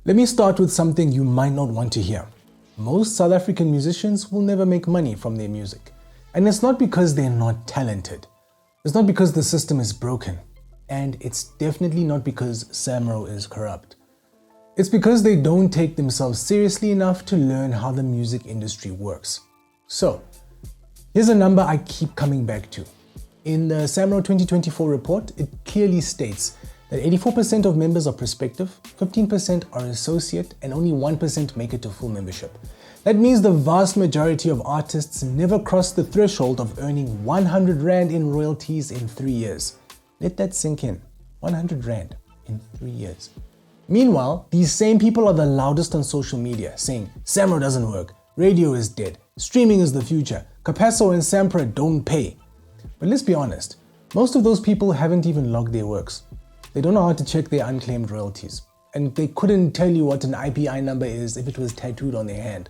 Let me start with something you might not want to hear. Most South African musicians will never make money from their music. And it's not because they're not talented. It's not because the system is broken. And it's definitely not because Samro is corrupt. It's because they don't take themselves seriously enough to learn how the music industry works. So, here's a number I keep coming back to. In the Samro 2024 report, it clearly states that 84% of members are prospective, 15% are associate, and only 1% make it to full membership. That means the vast majority of artists never cross the threshold of earning 100 Rand in royalties in 3 years. Let that sink in. 100 Rand in 3 years. Meanwhile, these same people are the loudest on social media, saying Samro doesn't work, radio is dead, streaming is the future, Capasso and Sampra don't pay. But let's be honest, most of those people haven't even logged their works. They don't know how to check their unclaimed royalties, and they couldn't tell you what an IPI number is if it was tattooed on their hand.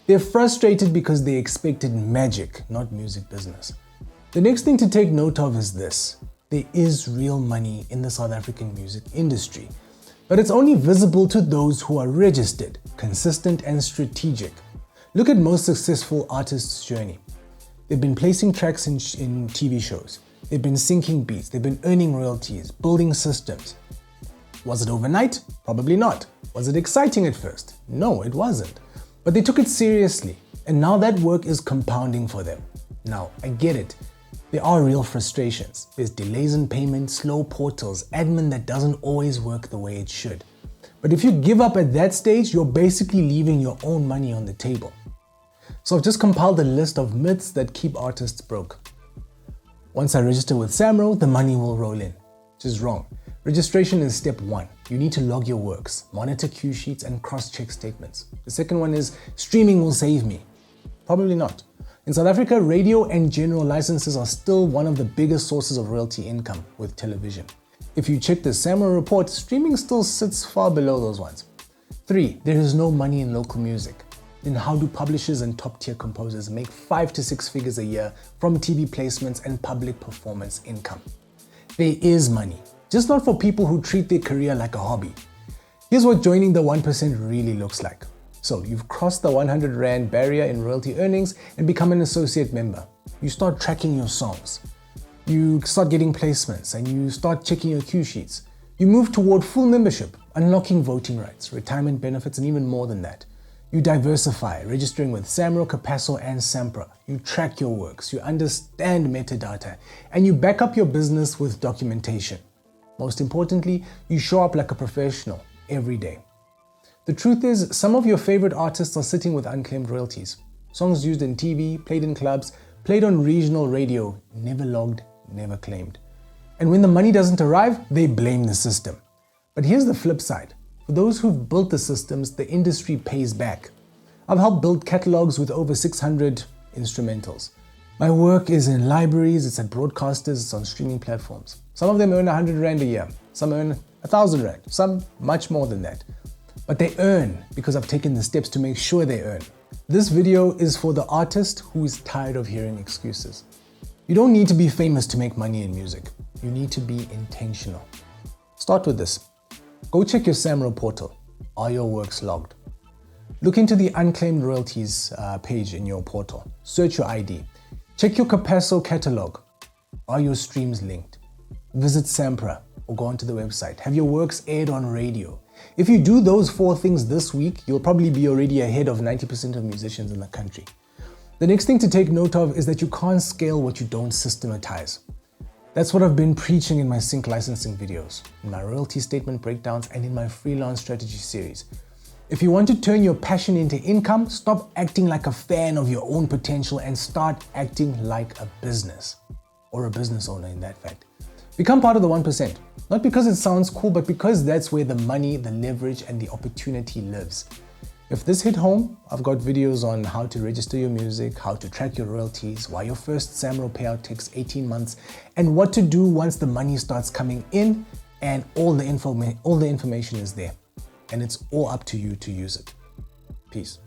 They're frustrated because they expected magic, not music business. The next thing to take note of is this. There is real money in the South African music industry, but it's only visible to those who are registered, consistent, and strategic. Look at most successful artists' journey. They've been placing tracks in TV shows. They've been syncing beats. They've been earning royalties, building systems. Was it overnight? Probably not. Was it exciting at first? No, it wasn't. But they took it seriously, and now that work is compounding for them. Now, I get it. There are real frustrations. There's delays in payment, slow portals, admin that doesn't always work the way it should. But if you give up at that stage, you're basically leaving your own money on the table. So I've just compiled a list of myths that keep artists broke. Once I register with Samro, the money will roll in. Which is wrong. Registration is step 1. You need to log your works, monitor cue sheets, and cross-check statements. The second one is streaming will save me. Probably not. In South Africa, radio and general licenses are still one of the biggest sources of royalty income with television. If you check the Samro report, streaming still sits far below those ones. 3. There is no money in local music. Then how do publishers and top-tier composers make 5 to 6 figures a year from TV placements and public performance income? There is money, just not for people who treat their career like a hobby. Here's what joining the 1% really looks like. So you've crossed the 100 Rand barrier in royalty earnings and become an associate member. You start tracking your songs. You start getting placements and you start checking your cue sheets. You move toward full membership, unlocking voting rights, retirement benefits, and even more than that. You diversify, registering with Samro, Capasso, and Sampra. You track your works, you understand metadata, and you back up your business with documentation. Most importantly, you show up like a professional every day. The truth is, some of your favorite artists are sitting with unclaimed royalties. Songs used in TV, played in clubs, played on regional radio, never logged, never claimed. And when the money doesn't arrive, they blame the system. But here's the flip side. For those who've built the systems, the industry pays back. I've helped build catalogs with over 600 instrumentals. My work is in libraries, it's at broadcasters, it's on streaming platforms. Some of them earn 100 Rand a year, some earn 1,000 Rand, some much more than that. But they earn because I've taken the steps to make sure they earn. This video is for the artist who is tired of hearing excuses. You don't need to be famous to make money in music. You need to be intentional. Start with this. Go check your Samro portal. Are your works logged? Look into the unclaimed royalties page in your portal. Search your ID. Check your Capasso catalog. Are your streams linked? Visit Sampra or go onto the website. Have your works aired on radio. If you do those 4 things this week, you'll probably be already ahead of 90% of musicians in the country. The next thing to take note of is that you can't scale what you don't systematize. That's what I've been preaching in my sync licensing videos, in my royalty statement breakdowns, and in my freelance strategy series. If you want to turn your passion into income, stop acting like a fan of your own potential and start acting like a business, or a business owner in that fact. Become part of the 1%, not because it sounds cool, but because that's where the money, the leverage, and the opportunity lives. If this hit home, I've got videos on how to register your music, how to track your royalties, why your first Samro payout takes 18 months, and what to do once the money starts coming in, and all the information is there. And it's all up to you to use it. Peace.